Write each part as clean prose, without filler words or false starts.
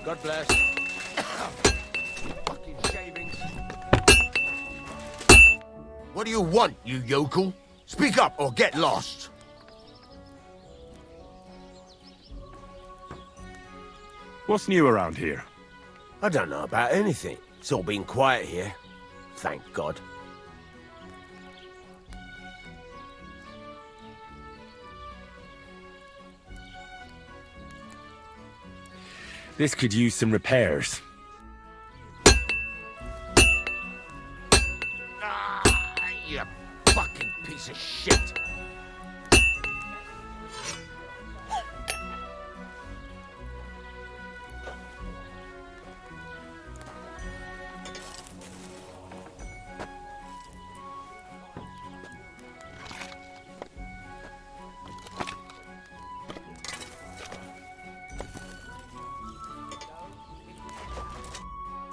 God bless. Fucking shavings. What do you want, you yokel? Speak up or get lost. What's new around here? I don't know about anything. It's all been quiet here. Thank God. This could use some repairs. Ah, you fucking piece of shit.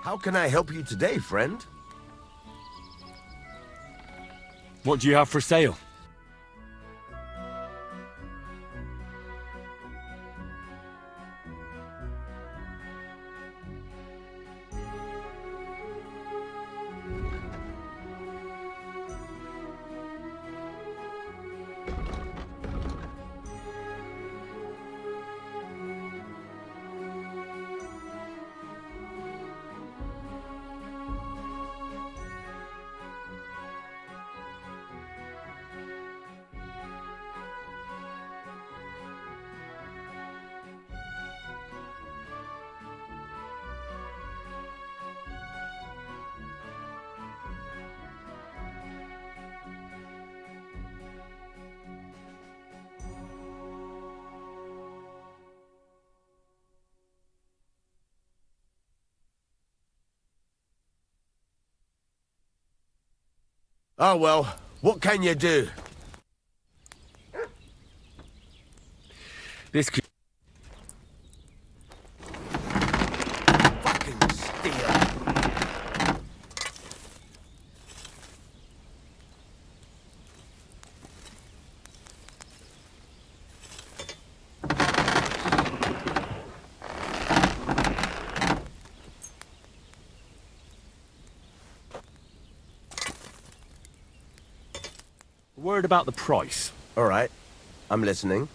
How can I help you today, friend? What do you have for sale? Oh well, what can you do? This could... Fucking steal. Word about the price. All right, I'm listening.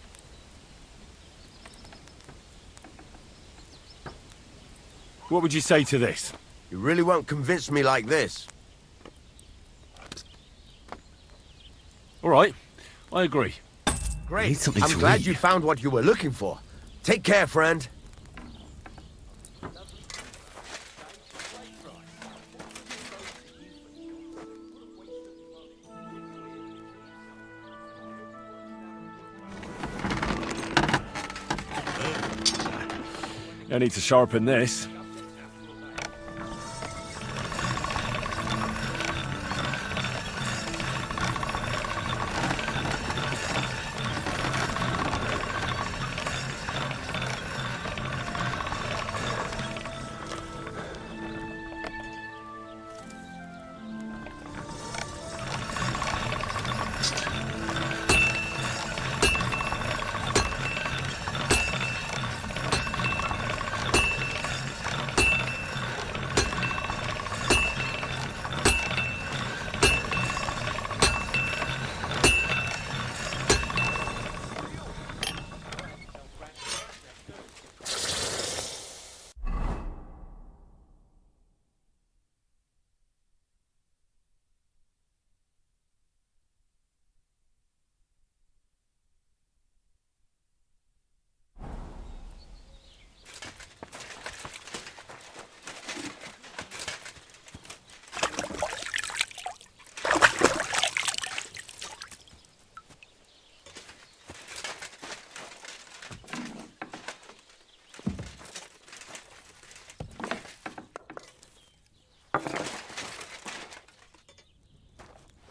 What would you say to this? You really won't convince me like this. All right, I agree. Great. Need something I'm to glad eat. you found what you were looking for. Take care, friend. I need to sharpen this.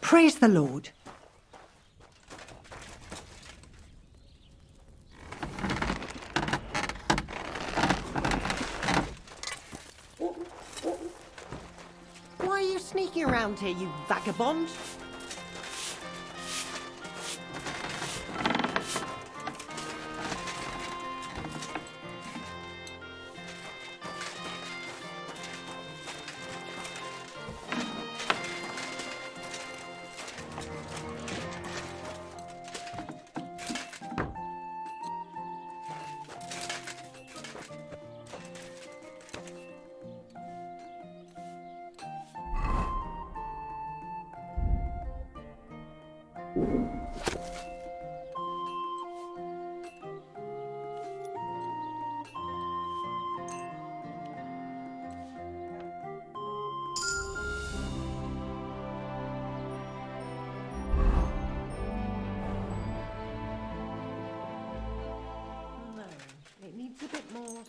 Praise the Lord. Why are you sneaking around here, you vagabond? No, it needs a bit more.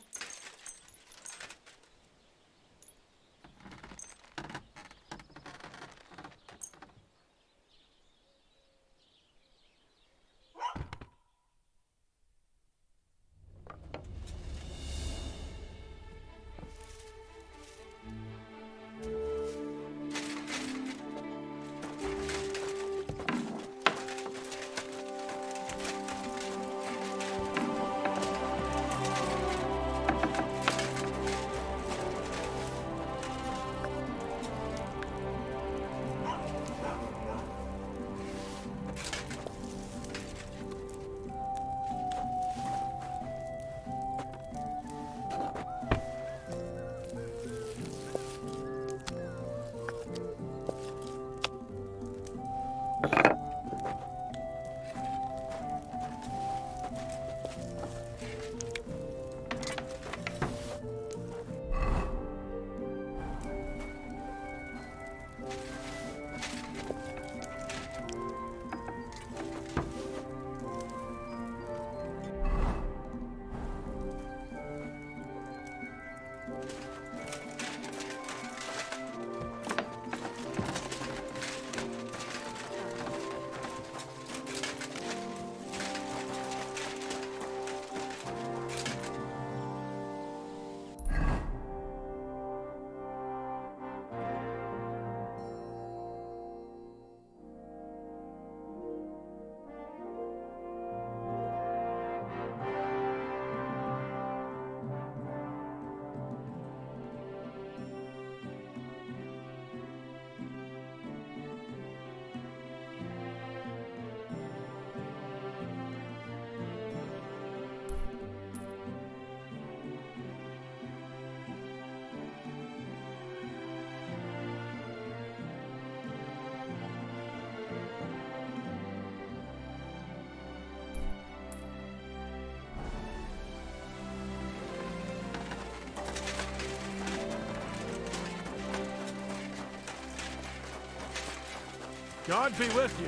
God be with you.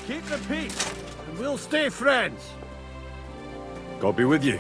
Keep the peace, and we'll stay friends. God be with you.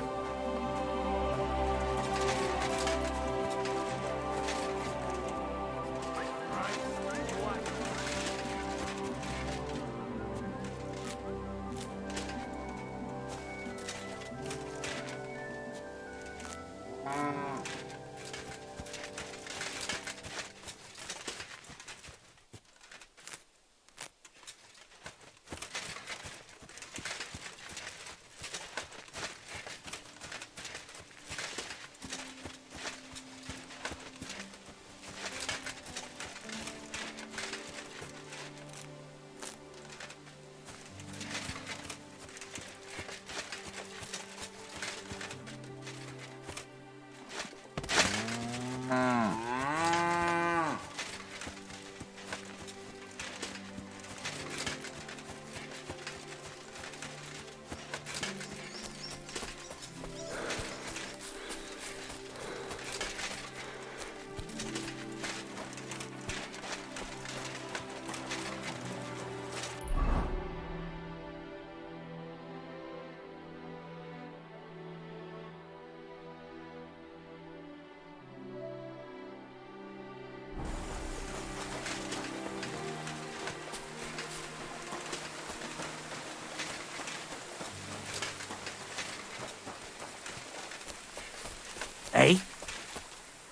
Eh?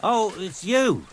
Oh, it's you.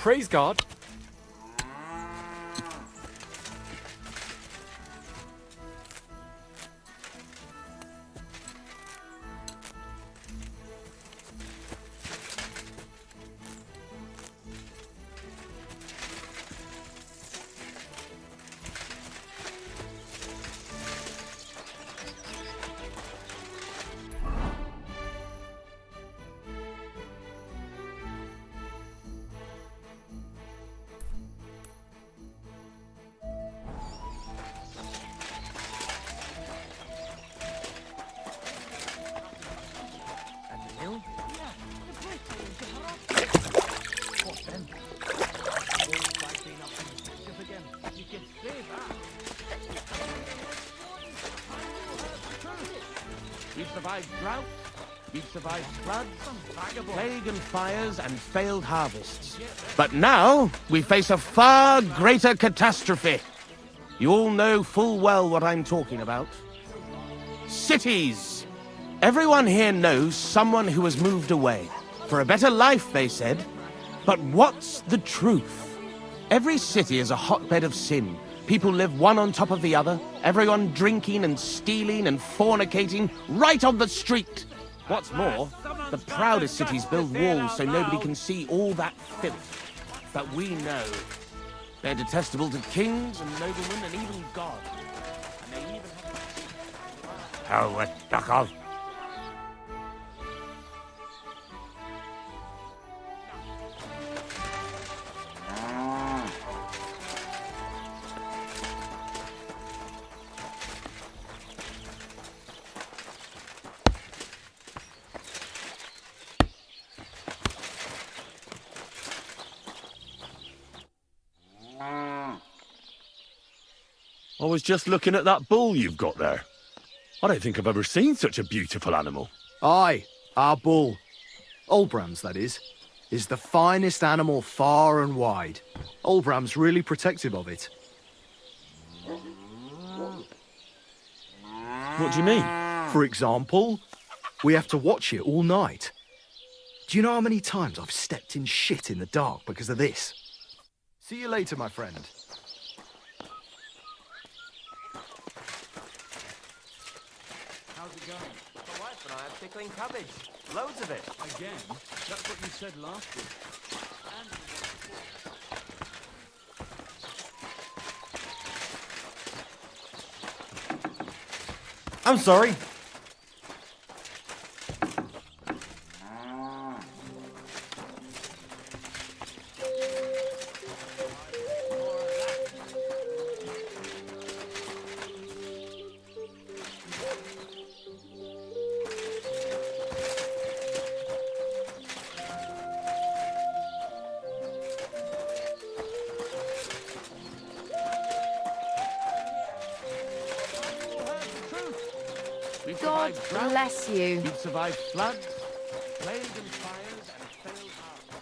Praise God. survived drought, we've survived floods, plague and fires, and failed harvests. But now, we face a far greater catastrophe. You all know full well what I'm talking about. Cities! Everyone here knows someone who has moved away. For a better life, they said. But what's the truth? Every city is a hotbed of sin. People live one on top of the other, everyone drinking and stealing and fornicating right on the street. What's more, the proudest cities build walls so nobody can see all that filth. But we know they're detestable to kings and noblemen and even God. And they even have... Hell with Duckle. I was just looking at that bull you've got there. I don't think I've ever seen such a beautiful animal. Aye, our bull. Olbram's, that is the finest animal far and wide. Olbram's really protective of it. What do you mean? For example, we have to watch it all night. Do you know how many times I've stepped in shit in the dark because of this? See you later, my friend. How's it going? My wife and I are pickling cabbage. Loads of it. Again? That's what you said last week. I'm sorry. We've God survived drought, bless you. we've survived floods, plague and fires, and failed harvests.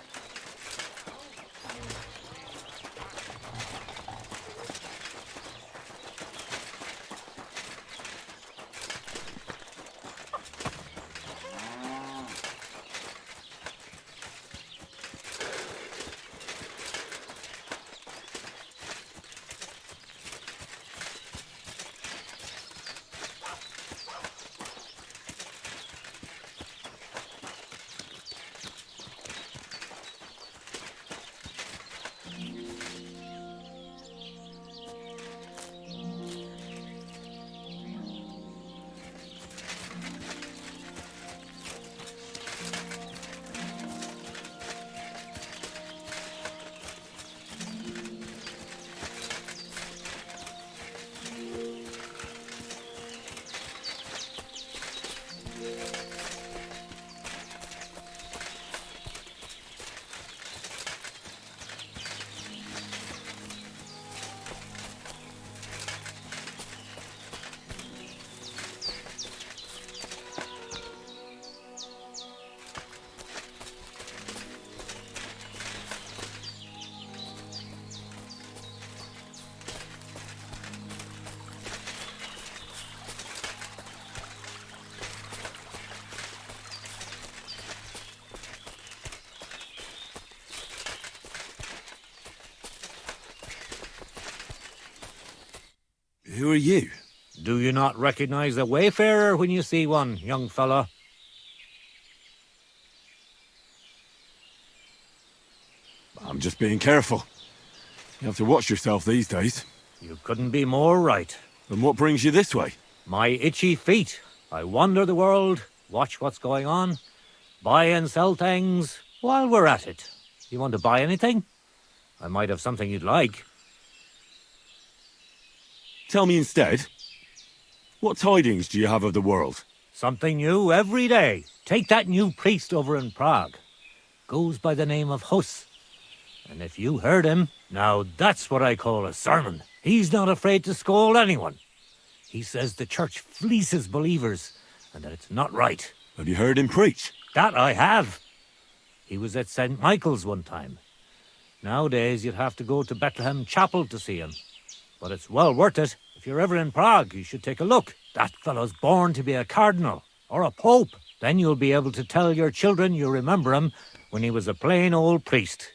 Who are you? Do you not recognize a wayfarer when you see one, young fella? I'm just being careful. You have to watch yourself these days. You couldn't be more right. And what brings you this way? My itchy feet. I wander the world, watch what's going on, buy and sell things while we're at it. You want to buy anything? I might have something you'd like. Tell me instead, what tidings do you have of the world? Something new every day. Take that new priest over in Prague. Goes by the name of Hus. And if you heard him, now that's what I call a sermon. He's not afraid to scold anyone. He says the church fleeces believers and that it's not right. Have you heard him preach? That I have. He was at St. Michael's one time. Nowadays, you'd have to go to Bethlehem Chapel to see him. But it's well worth it. If you're ever in Prague, you should take a look. That fellow's born to be a cardinal or a pope. Then you'll be able to tell your children you remember him when he was a plain old priest.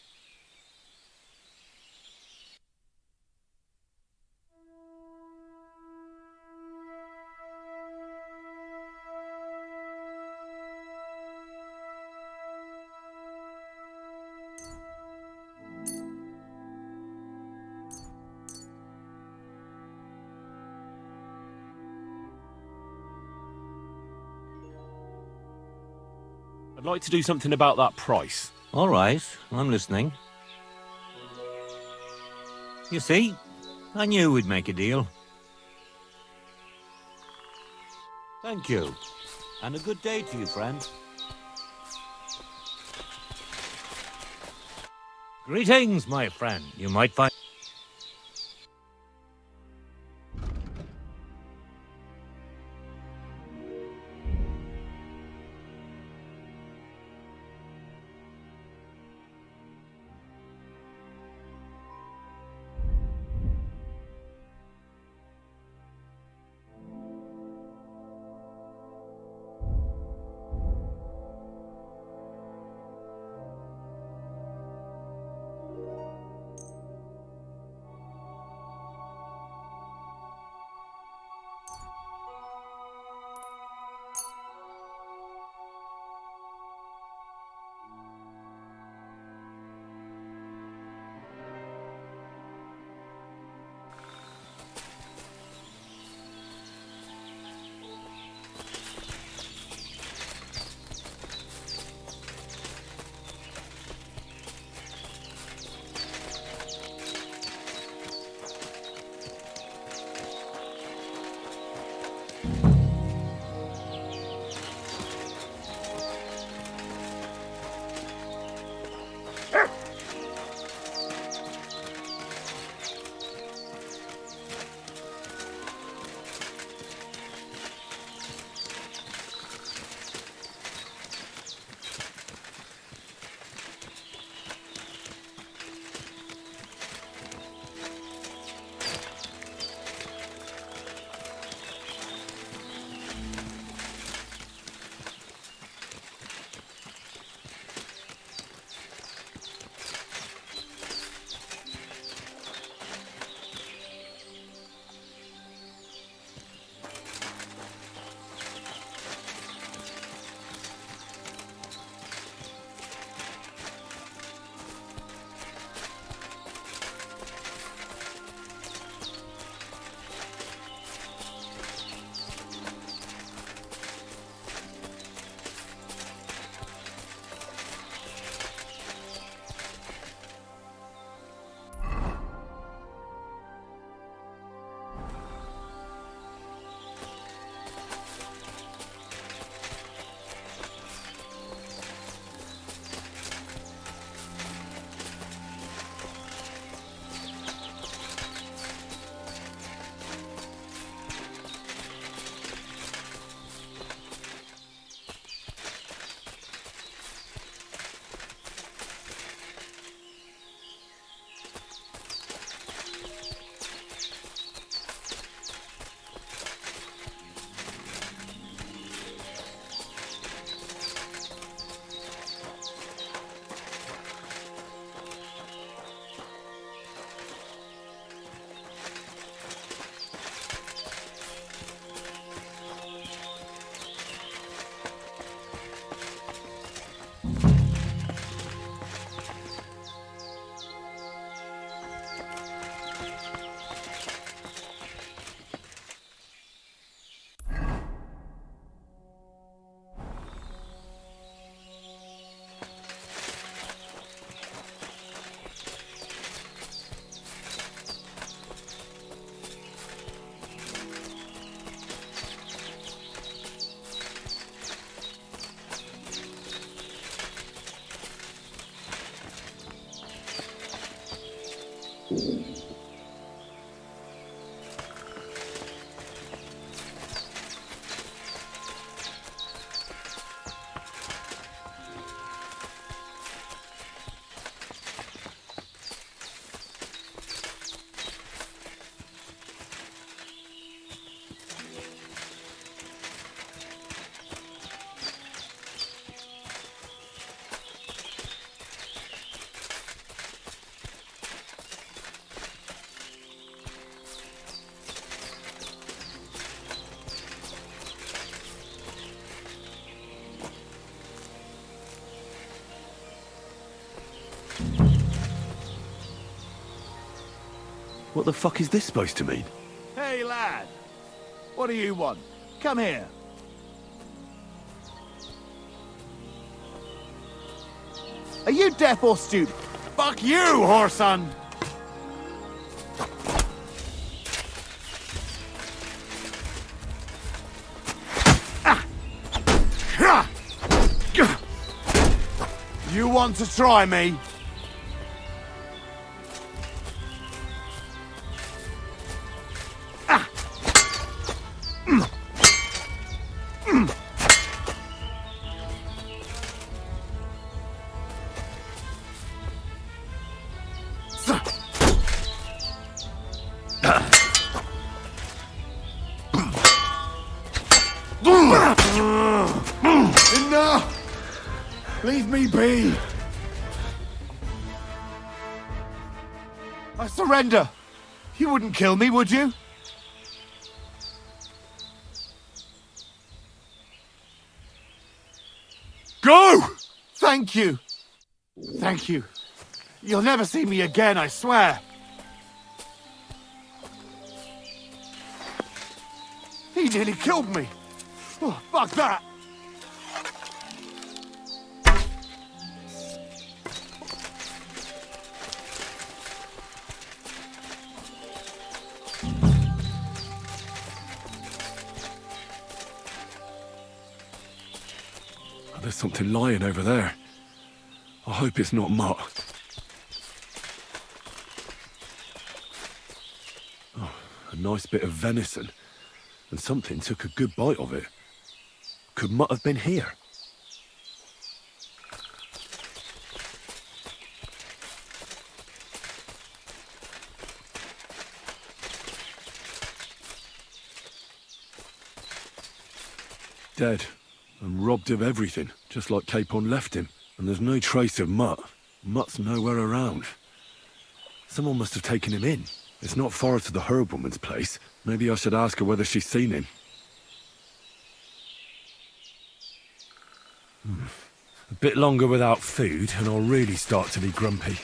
I'd like to do something about that price. All right, I'm listening. You see, I knew we'd make a deal. Thank you, and a good day to you, friend. Greetings, my friend. You might find... What the fuck is this supposed to mean? Hey, lad. What do you want? Come here. Are you deaf or stupid? Fuck you, whoreson! You want to try me? Enough! Leave me be! I surrender! You wouldn't kill me, would you? Go! Thank you! Thank you. You'll never see me again, I swear! He nearly killed me! Oh, fuck that! There's something lying over there. I hope it's not Mutt. Oh, a nice bit of venison. And something took a good bite of it. Could Mutt have been here? Dead. And robbed of everything, just like Capon left him. And there's no trace of Mutt. Mutt's nowhere around. Someone must have taken him in. It's not far to the herb woman's place. Maybe I should ask her whether she's seen him. A bit longer without food, and I'll really start to be grumpy.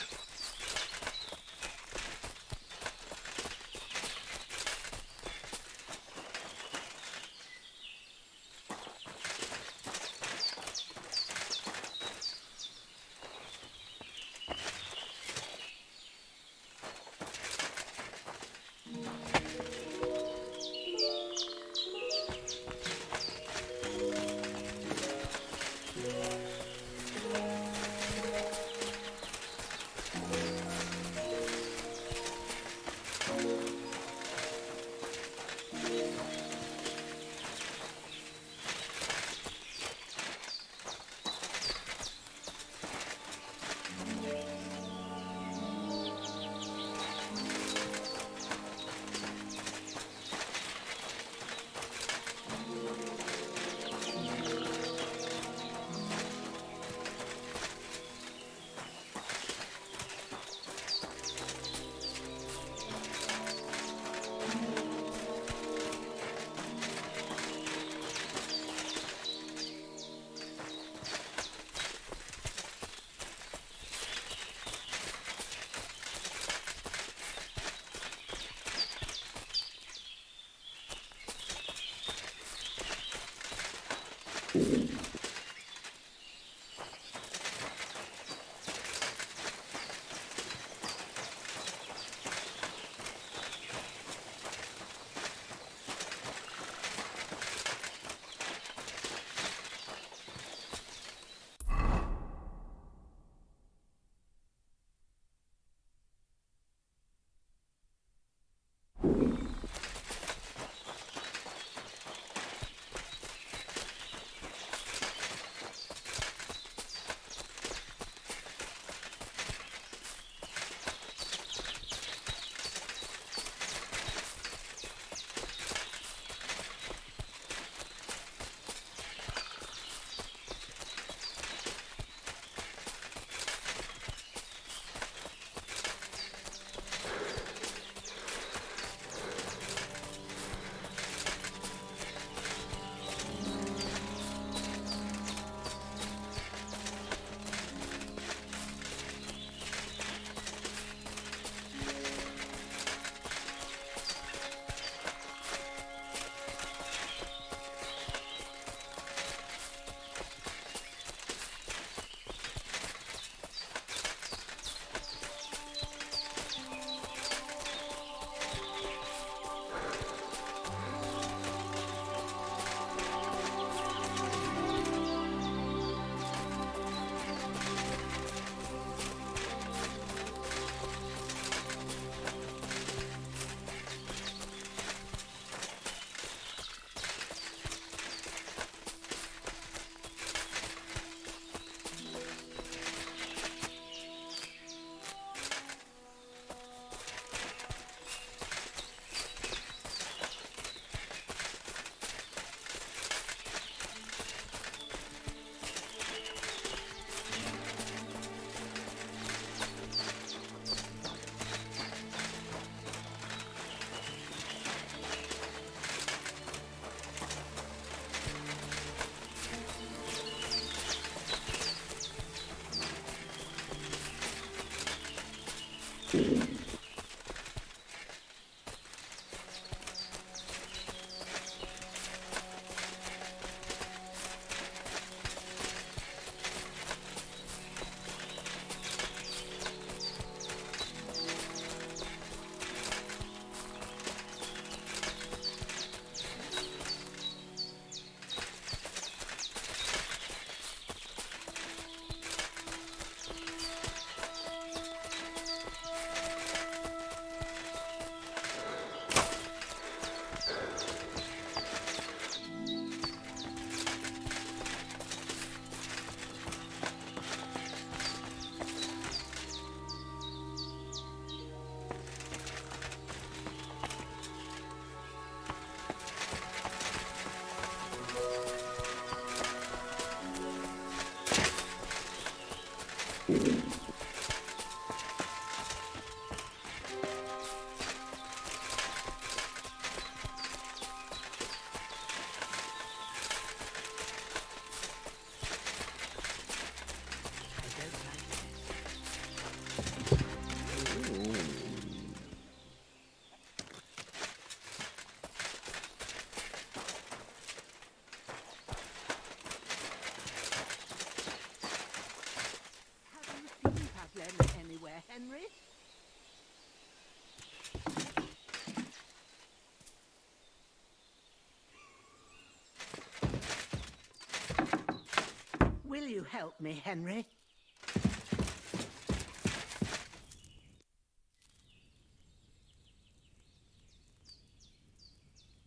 Anywhere, Henry? Will you help me, Henry?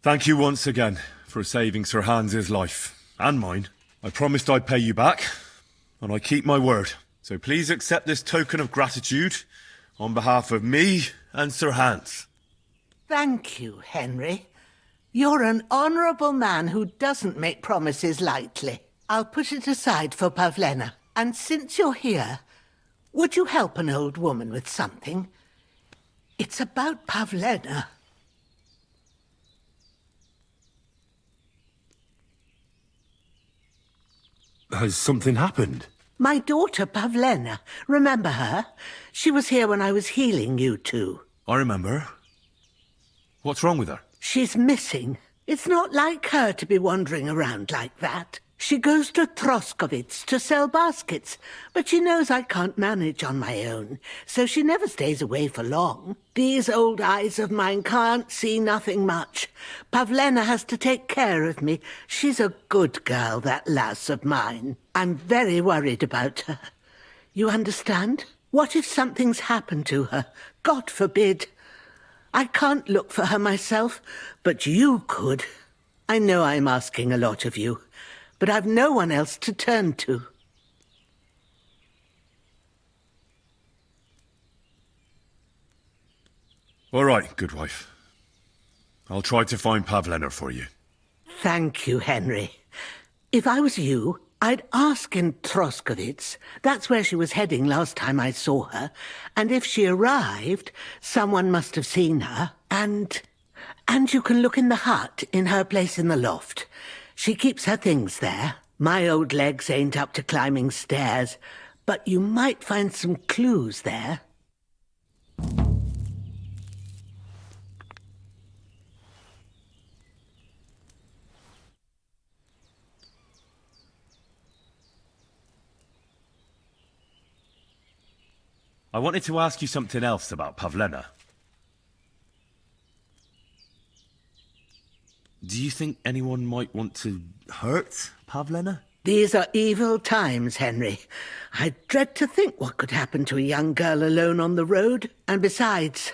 Thank you once again for saving Sir Hans's life, and mine. I promised I'd pay you back, and I keep my word. So please accept this token of gratitude on behalf of me and Sir Hans. Thank you, Henry. You're an honourable man who doesn't make promises lightly. I'll put it aside for Pavlena. And since you're here, would you help an old woman with something? It's about Pavlena. Has something happened? My daughter, Pavlena. Remember her? She was here when I was healing you two. I remember. What's wrong with her? She's missing. It's not like her to be wandering around like that. She goes to Troskovitz to sell baskets, but she knows I can't manage on my own, so she never stays away for long. These old eyes of mine can't see nothing much. Pavlena has to take care of me. She's a good girl, that lass of mine. I'm very worried about her. You understand? What if something's happened to her? God forbid. I can't look for her myself, but you could. I know I'm asking a lot of you, but I've no one else to turn to. All right, good wife. I'll try to find Pavlena for you. Thank you, Henry. If I was you, I'd ask in Troskovitz. That's where she was heading last time I saw her. And if she arrived, someone must have seen her. And you can look in the hut in her place in the loft. She keeps her things there. My old legs ain't up to climbing stairs, but you might find some clues there. I wanted to ask you something else about Pavlena. Do you think anyone might want to hurt Pavlena? These are evil times, Henry. I dread to think what could happen to a young girl alone on the road. And besides,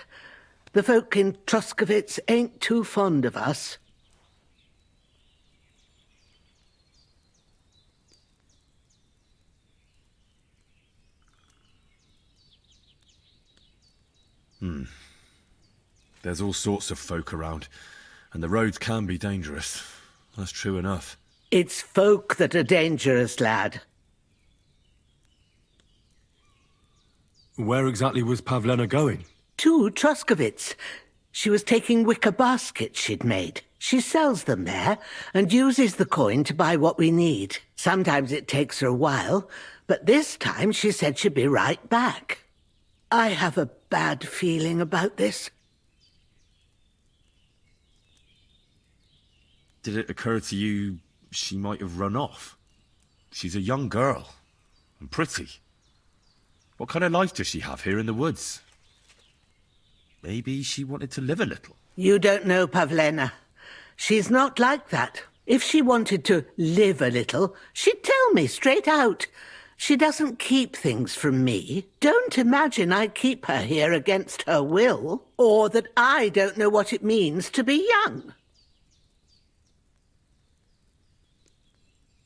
the folk in Troskovitz ain't too fond of us. There's all sorts of folk around, and the roads can be dangerous. That's true enough. It's folk that are dangerous, lad. Where exactly was Pavlena going? To Troskovitz. She was taking wicker baskets she'd made. She sells them there and uses the coin to buy what we need. Sometimes it takes her a while, but this time she said she'd be right back. I have a bad feeling about this. Did it occur to you she might have run off? She's a young girl. And pretty. What kind of life does she have here in the woods? Maybe she wanted to live a little. You don't know Pavlena. She's not like that. If she wanted to live a little, she'd tell me straight out. She doesn't keep things from me. Don't imagine I keep her here against her will, or that I don't know what it means to be young.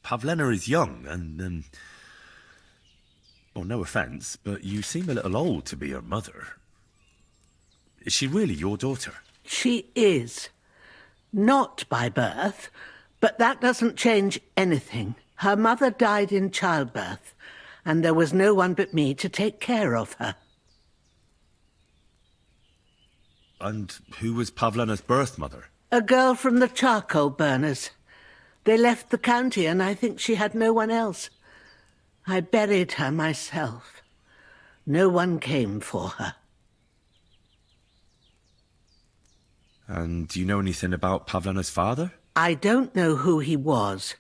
Pavlena is young, and, well, no offence, but you seem a little old to be her mother. Is she really your daughter? She is. Not by birth, but that doesn't change anything. Her mother died in childbirth, and there was no one but me to take care of her. And who was Pavlena's birth mother? A girl from the charcoal burners. They left the county, and I think she had no one else. I buried her myself. No one came for her. And do you know anything about Pavlena's father? I don't know who he was.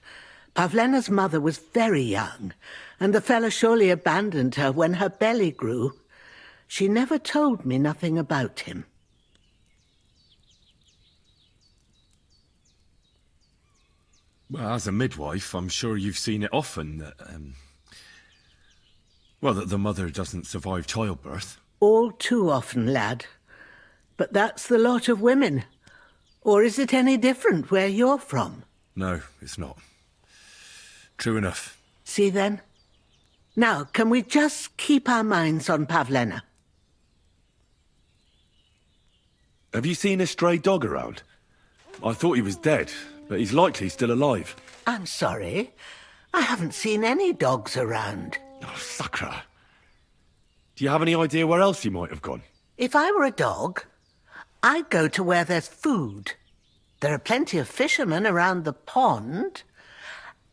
Pavlena's mother was very young, and the fella surely abandoned her when her belly grew. She never told me nothing about him. Well, as a midwife, I'm sure you've seen it often that, that the mother doesn't survive childbirth. All too often, lad. But that's the lot of women. Or is it any different where you're from? No, it's not. True enough. See then? Now, can we just keep our minds on Pavlena? Have you seen a stray dog around? I thought he was dead, but he's likely still alive. I'm sorry. I haven't seen any dogs around. Oh, Sakra. Do you have any idea where else he might have gone? If I were a dog, I'd go to where there's food. There are plenty of fishermen around the pond,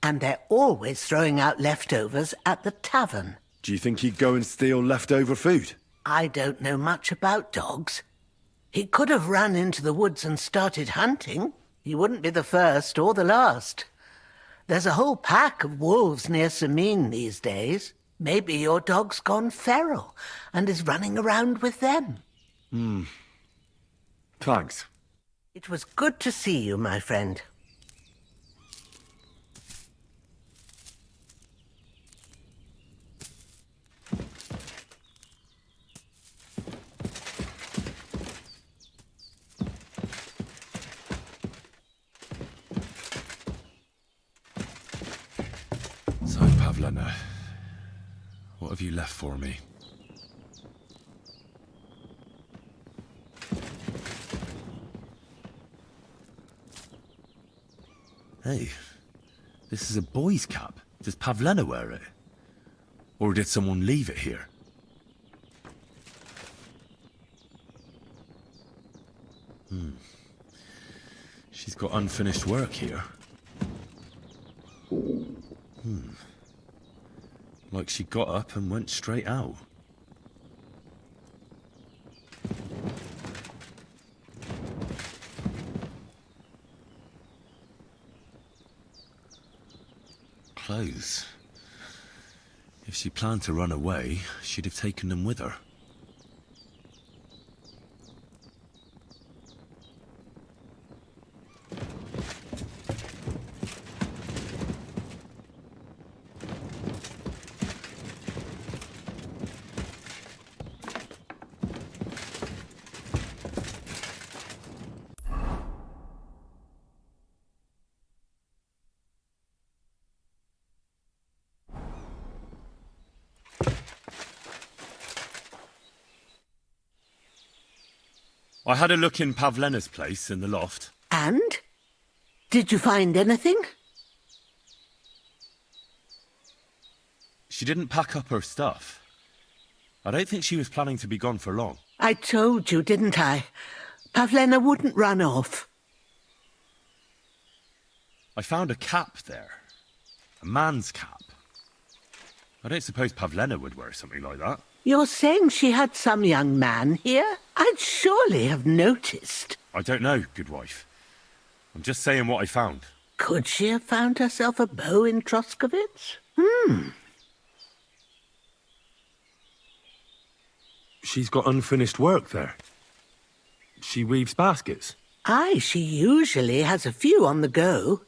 and they're always throwing out leftovers at the tavern. Do you think he'd go and steal leftover food? I don't know much about dogs. He could have run into the woods and started hunting. He wouldn't be the first or the last. There's a whole pack of wolves near Samin these days. Maybe your dog's gone feral and is running around with them. Thanks. It was good to see you, my friend. So, Pavlena, what have you left for me? Hey, this is a boy's cap. Does Pavlena wear it? Or did someone leave it here? She's got unfinished work here. Like she got up and went straight out. Clothes. If she planned to run away, she'd have taken them with her. I had a look in Pavlena's place in the loft. And? Did you find anything? She didn't pack up her stuff. I don't think she was planning to be gone for long. I told you, didn't I? Pavlena wouldn't run off. I found a cap there. A man's cap. I don't suppose Pavlena would wear something like that. You're saying she had some young man here? I'd surely have noticed. I don't know, good wife. I'm just saying what I found. Could she have found herself a beau in Troskovitz? She's got unfinished work there. She weaves baskets. Aye, she usually has a few on the go,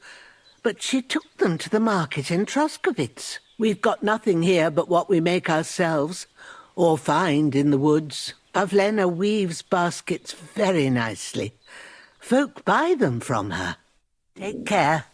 but she took them to the market in Troskovitz. We've got nothing here but what we make ourselves, or find in the woods. Pavlena weaves baskets very nicely. Folk buy them from her. Take care.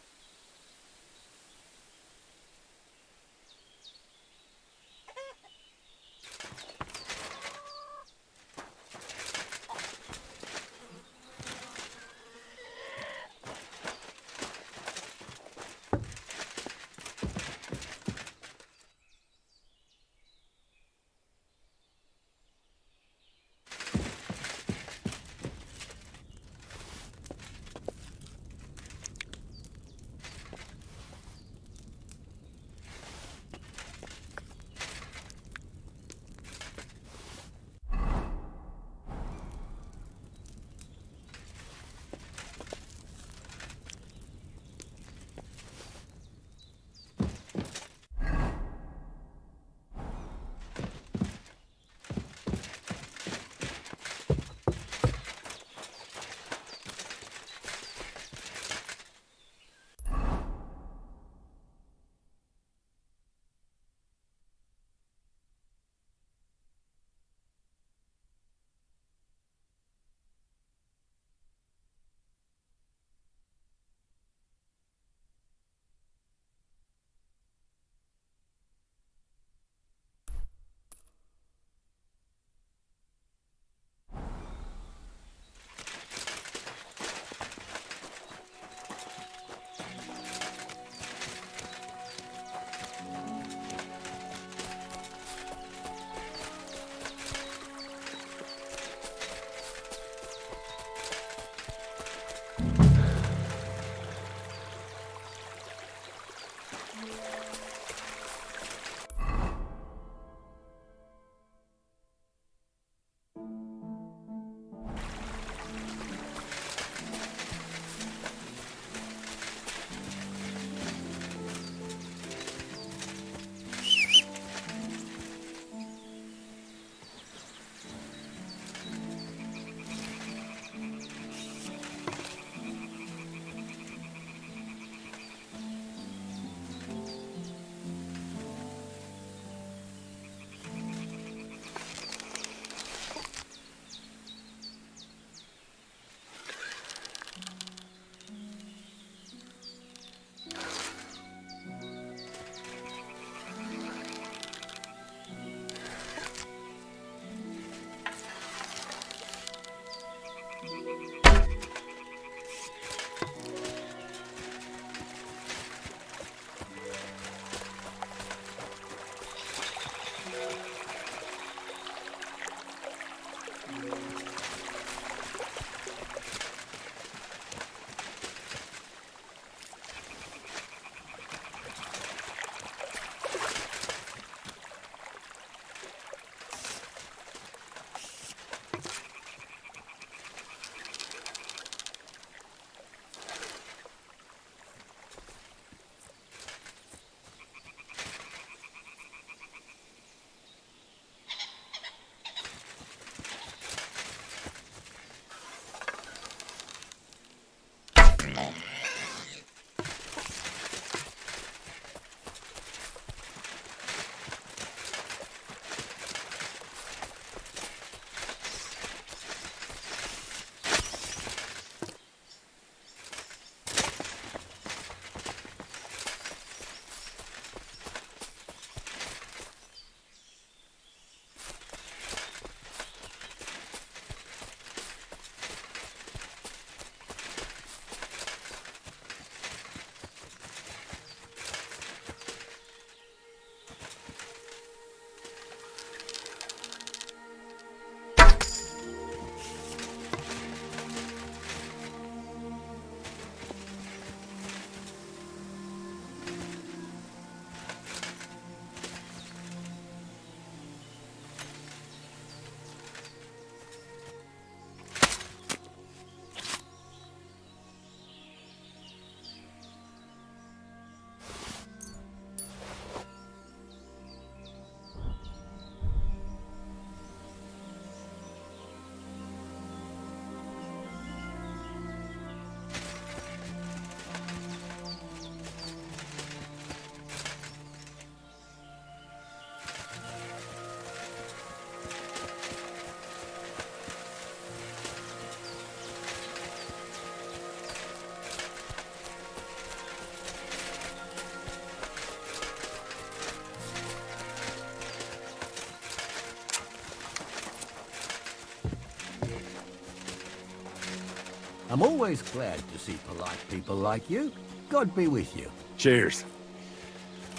I'm always glad to see polite people like you. God be with you. Cheers.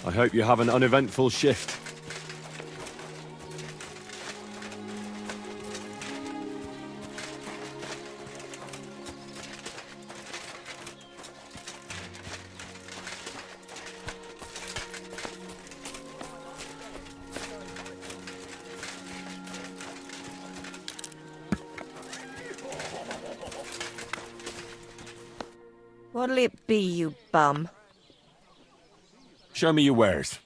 I hope you have an uneventful shift. What'll it be, you bum? Show me your wares.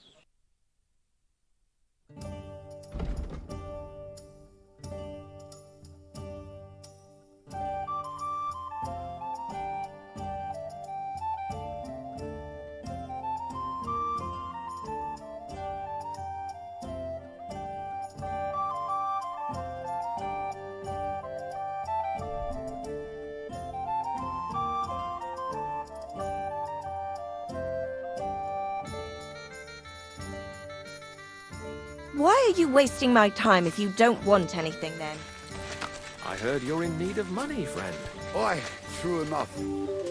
Why are you wasting my time if you don't want anything then? I heard you're in need of money, friend. Oi, true enough.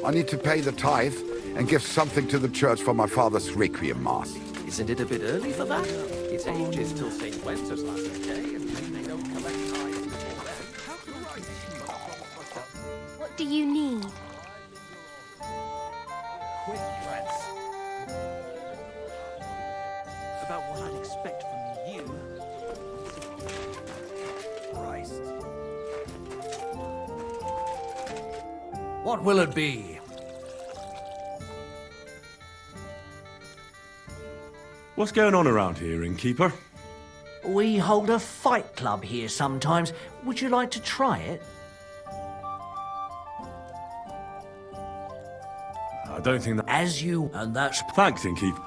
I need to pay the tithe and give something to the church for my father's requiem mass. Isn't it a bit early for that? It's ages till St. Wenceslas Day, and they don't collect tithes before then. What do you need? Quick, lads. About what I'd expect from you. Christ. What will it be? What's going on around here, innkeeper? We hold a fight club here sometimes. Would you like to try it? I don't think that... As you... And that's... Thanks, innkeeper.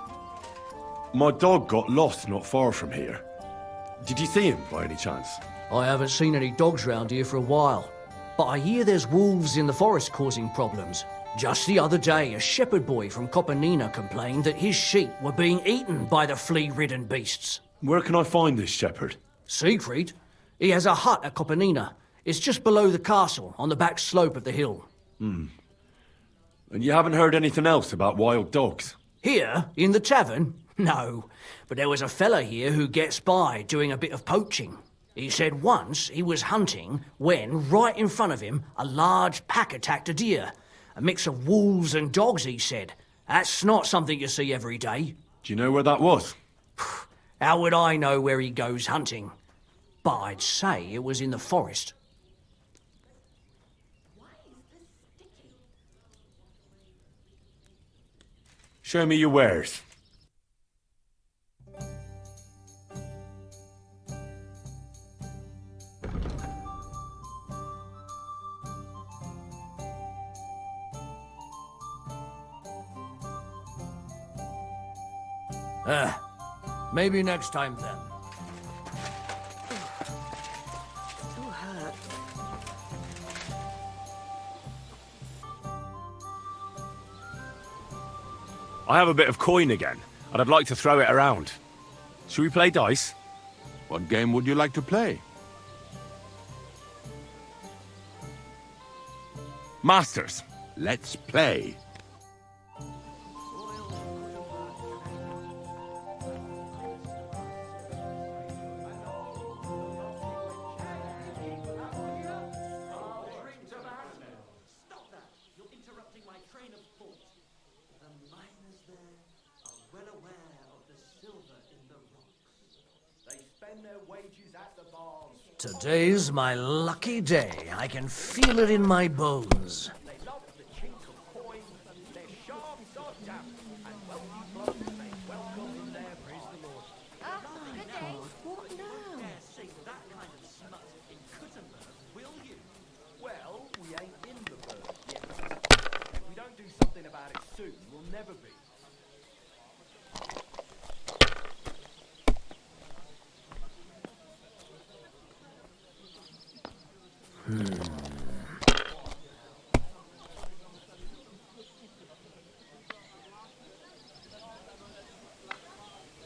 My dog got lost not far from here. Did you see him, by any chance? I haven't seen any dogs round here for a while. But I hear there's wolves in the forest causing problems. Just the other day, a shepherd boy from Copenina complained that his sheep were being eaten by the flea-ridden beasts. Where can I find this shepherd? Siegfried? He has a hut at Copenina. It's just below the castle, on the back slope of the hill. And you haven't heard anything else about wild dogs? Here, in the tavern? No. But there was a fella here who gets by doing a bit of poaching. He said once he was hunting when, right in front of him, a large pack attacked a deer. A mix of wolves and dogs, he said. That's not something you see every day. Do you know where that was? How would I know where he goes hunting? But I'd say it was in the forest. Show me your wares. Maybe next time then. Still hurt. I have a bit of coin again, and I'd like to throw it around. Should we play dice? What game would you like to play? Masters. Let's play. Today's my lucky day. I can feel it in my bones. What now? Well, we ain't in the bird yet. If we don't do something about it soon, we'll never be.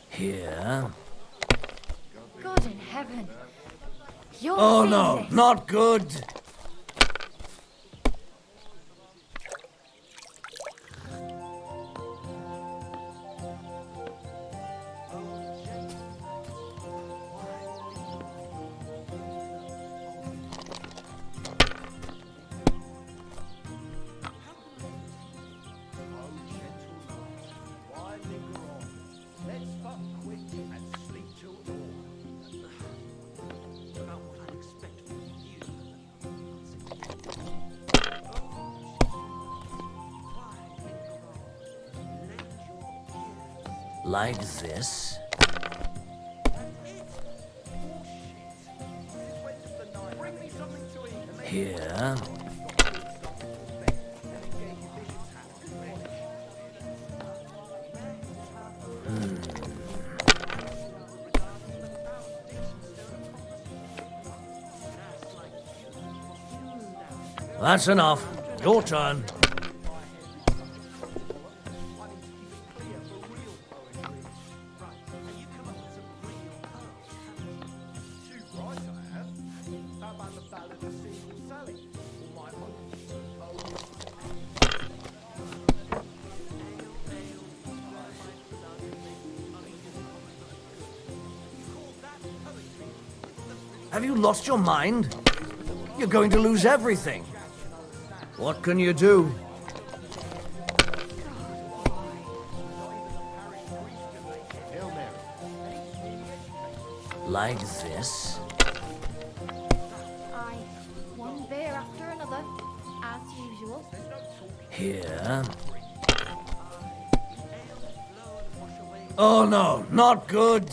Here. God in heaven. You're Oh no, seeing this. not good. Like this. Here. That's enough. Your turn. Have you lost your mind? You're going to lose everything. What can you do? Like this. Aye. One beer after another, as usual. Here. Oh no, not good.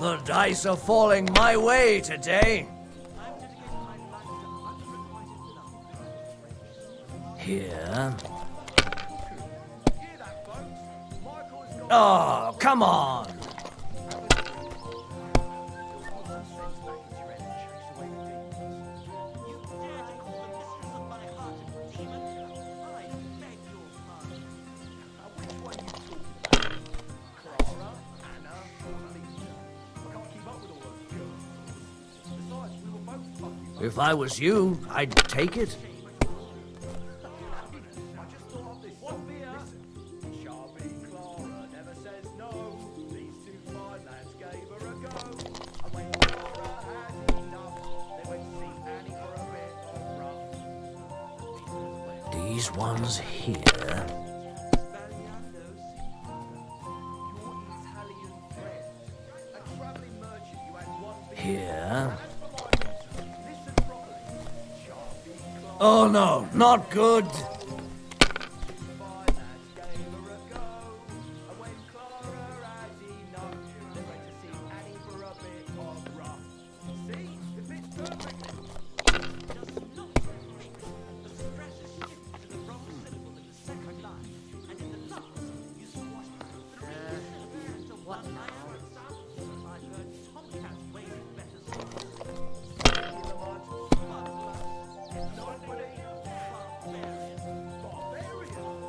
The dice are falling my way today. Here. Oh, come on. If I was you, I'd take it. These ones here. Here. Oh no, not good.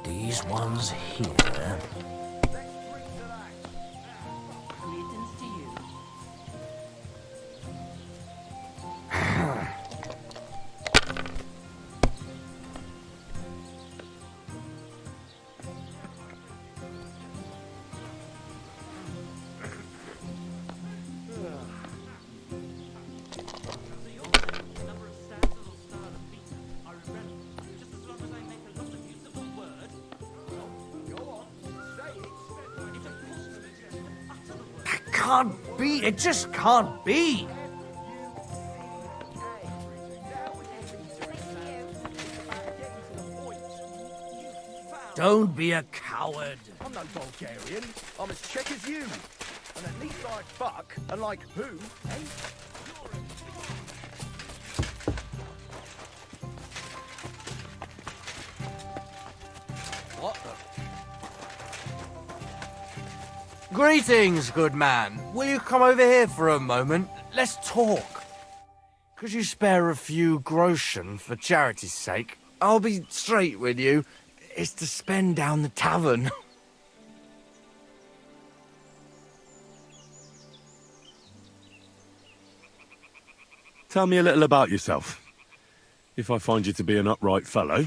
These ones here. Can't be. It just can't be. Don't be a coward. I'm no Bulgarian. I'm as Czech as you. And at least I fuck, and like who, eh? What the? Greetings, good man. Will you come over here for a moment? Let's talk. Could you spare a few groschen for charity's sake? I'll be straight with you. It's to spend down the tavern. Tell me a little about yourself. If I find you to be an upright fellow,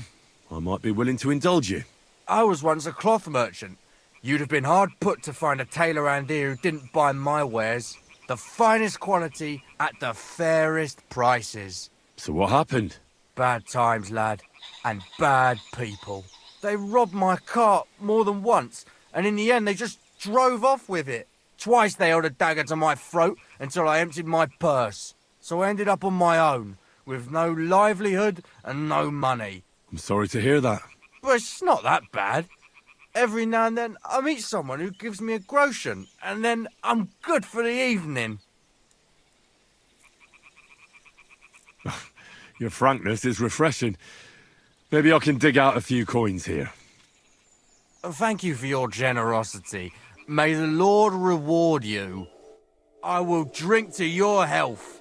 I might be willing to indulge you. I was once a cloth merchant. You'd have been hard put to find a tailor around here who didn't buy my wares. The finest quality at the fairest prices. So what happened? Bad times, lad. And bad people. They robbed my cart more than once, and in the end they just drove off with it. Twice they held a dagger to my throat until I emptied my purse. So I ended up on my own, with no livelihood and no money. I'm sorry to hear that. But it's not that bad. Every now and then I meet someone who gives me a groschen, and then I'm good for the evening. Your frankness is refreshing. Maybe I can dig out a few coins here. Thank you for your generosity. May the Lord reward you. I will drink to your health,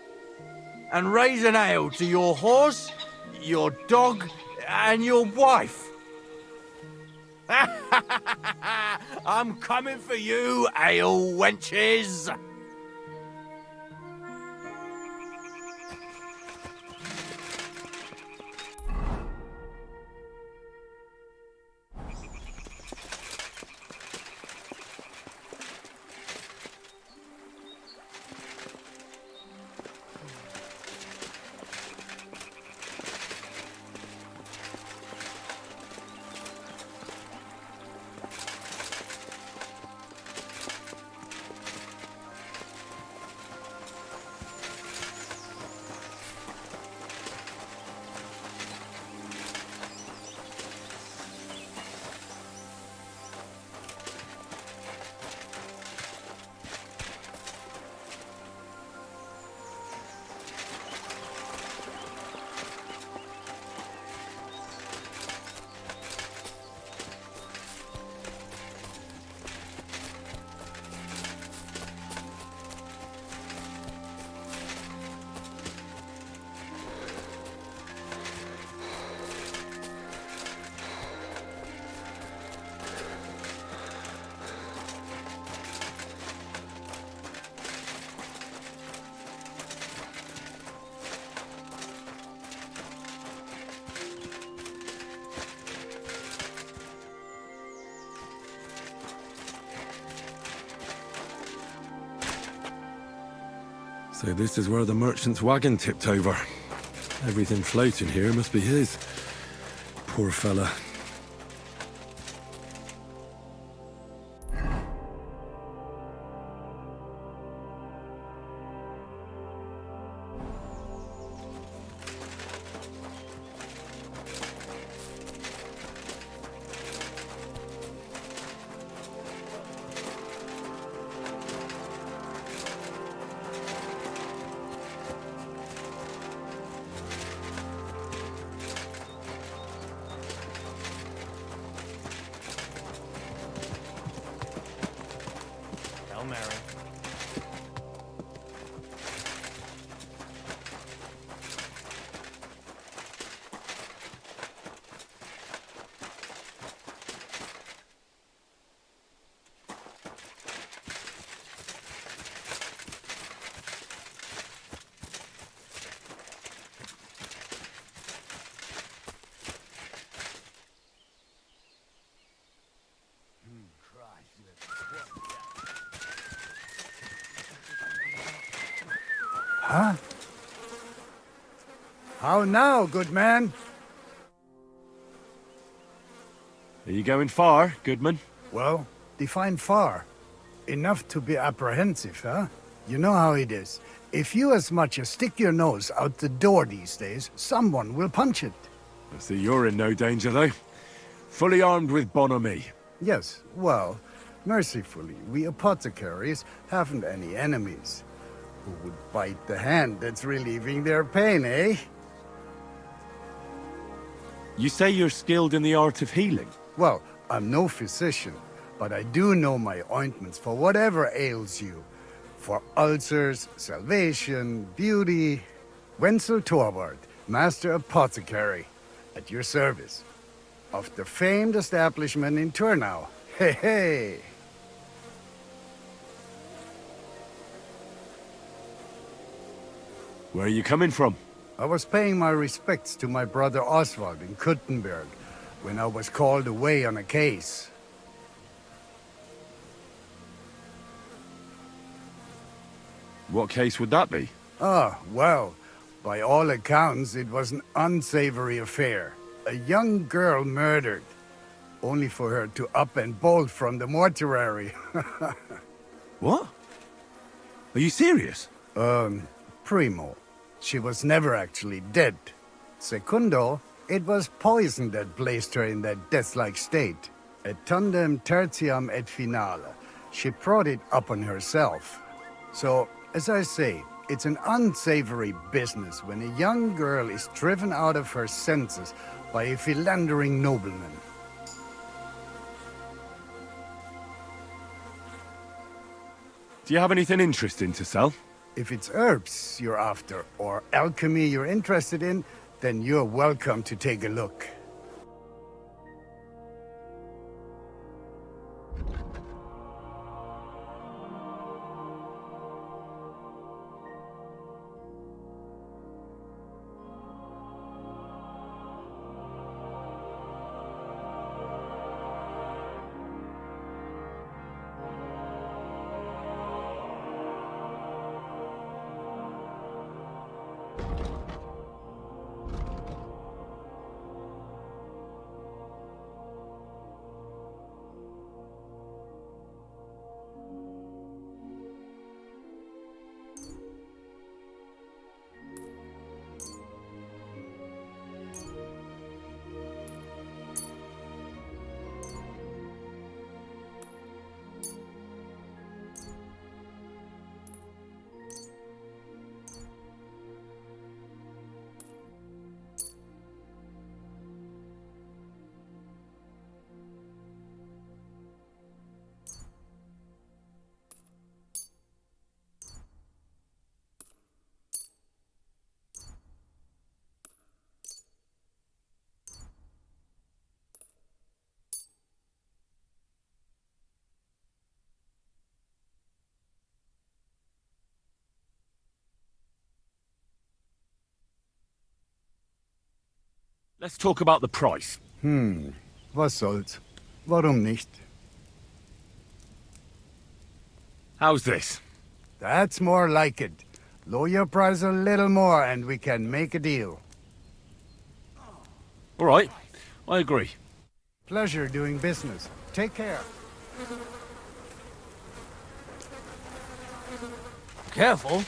and raise an ale to your horse, your dog, and your wife. I'm coming for you, ale wenches! So this is where the merchant's wagon tipped over. Everything floating here must be his. Poor fella. Huh? How now, good man? Are you going far, Goodman? Well, define far. Enough to be apprehensive, huh? You know how it is. If you as much as stick your nose out the door these days, someone will punch it. I see you're in no danger, though. Fully armed with bonhomie. Yes, well, mercifully, we apothecaries haven't any enemies. Who would bite the hand that's relieving their pain, eh? You say you're skilled in the art of healing? Well, I'm no physician, but I do know my ointments for whatever ails you. For ulcers, salvation, beauty. Wenzel Torwart, Master Apothecary, at your service. Of the famed establishment in Turnau. Hey, hey! Where are you coming from? I was paying my respects to my brother Oswald in Kuttenberg when I was called away on a case. What case would that be? Ah, well, by all accounts, it was an unsavory affair. A young girl murdered, only for her to up and bolt from the mortuary. What? Are you serious? Primo, she was never actually dead. Secundo, it was poison that placed her in that death-like state. Et tandem tertiam et finale. She brought it upon herself. So, as I say, it's an unsavory business when a young girl is driven out of her senses by a philandering nobleman. Do you have anything interesting to sell? If it's herbs you're after, or alchemy you're interested in, then you're welcome to take a look. Let's talk about the price. Was soll's? Warum nicht? How's this? That's more like it. Lower your price a little more and we can make a deal. All right, I agree. Pleasure doing business. Take care. Careful.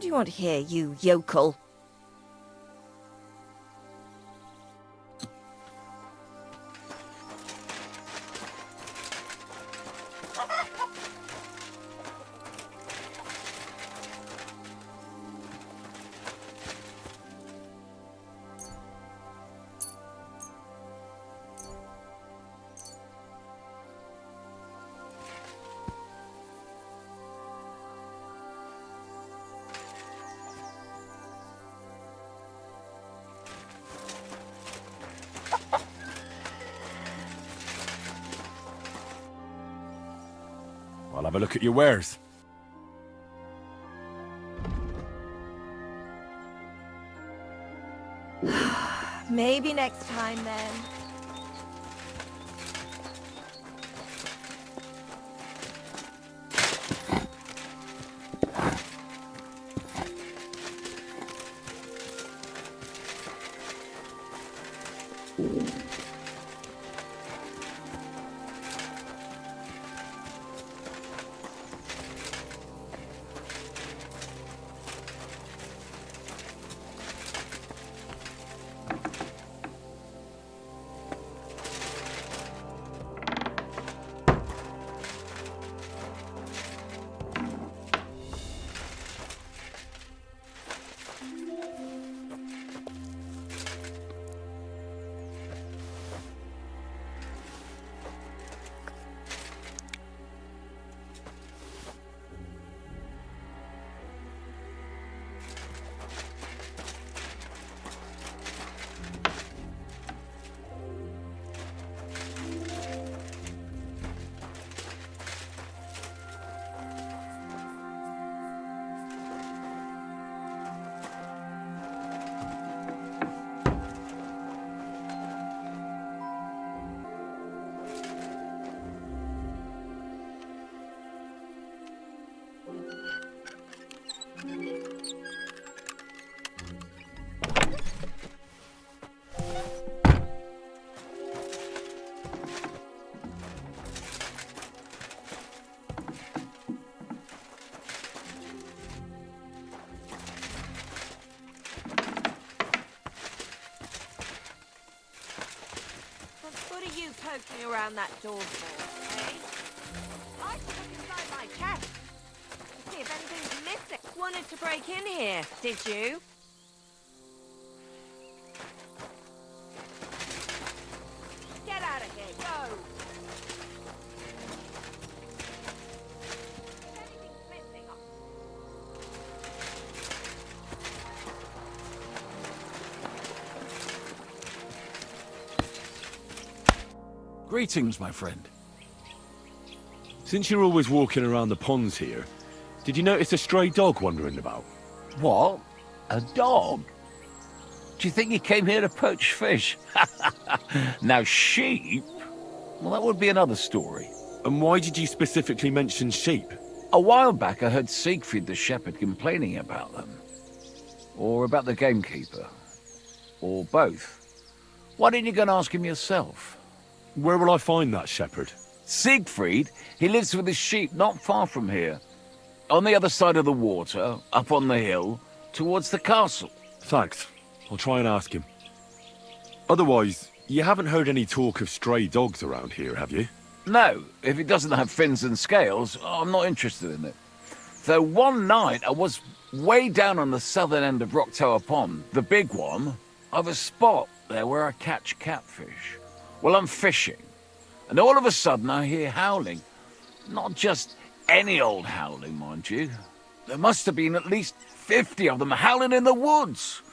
do you want here, you yokel? I'll have a look at your wares. Maybe next time, then. What are you poking around that door for, eh? I should look inside my chest to see if anything's missing. Wanted to break in here, did you? Get out of here, go! If anything's missing, Greetings, my friend. Since you're always walking around the ponds here, did you notice a stray dog wandering about? What? A dog? Do you think he came here to poach fish? Now, sheep? Well, that would be another story. And why did you specifically mention sheep? A while back, I heard Siegfried the shepherd complaining about them. Or about the gamekeeper. Or both. Why didn't you go and ask him yourself? Where will I find that shepherd? Siegfried? He lives with his sheep not far from here. On the other side of the water, up on the hill, towards the castle. Thanks. I'll try and ask him. Otherwise, you haven't heard any talk of stray dogs around here, have you? No, if it doesn't have fins and scales, I'm not interested in it. Though one night I was way down on the southern end of Rock Tower Pond, the big one, I've a spot there where I catch catfish. Well, I'm fishing, and all of a sudden I hear howling. Not just any old howling, mind you. There must have been at least 50 of them howling in the woods.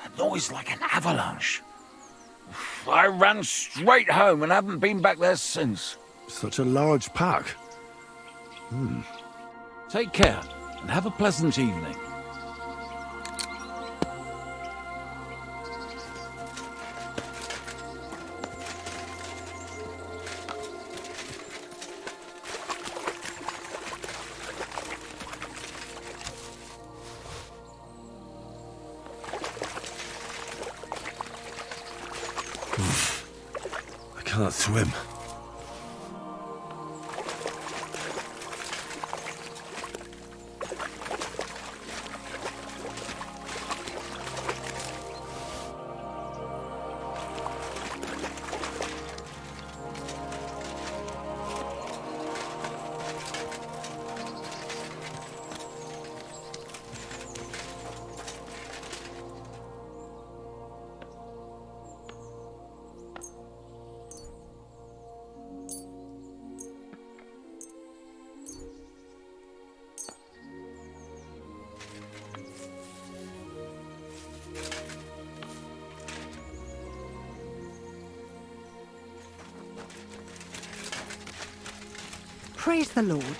A noise like an avalanche. I ran straight home and haven't been back there since. Such a large pack. Take care, and have a pleasant evening. I can't swim. Praise the Lord.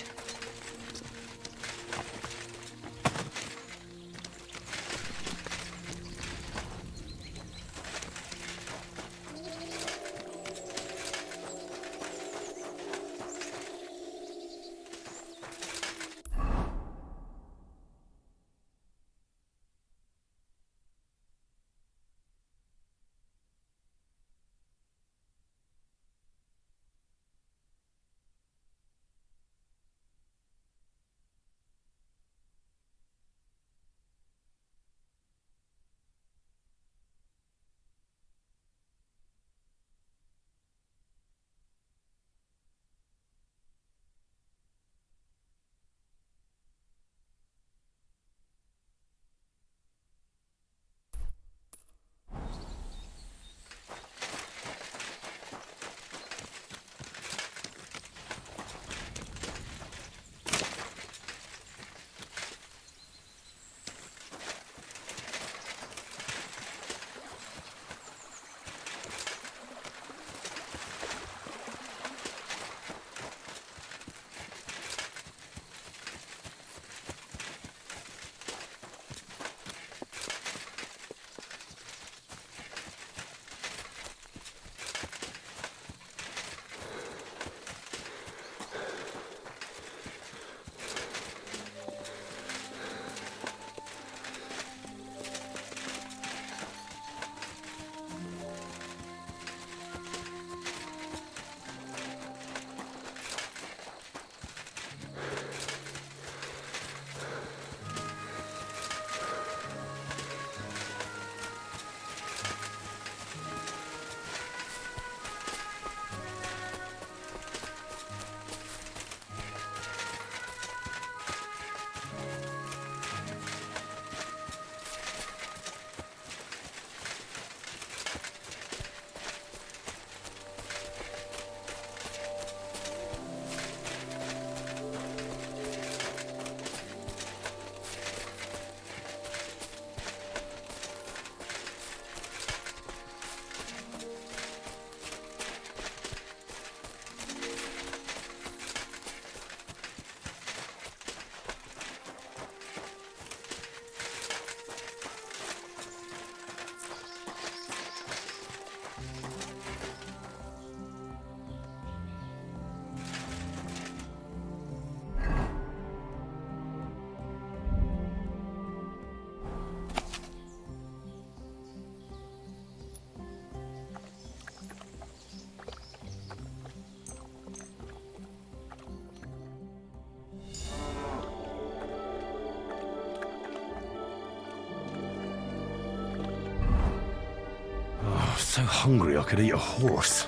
So hungry I could eat a horse.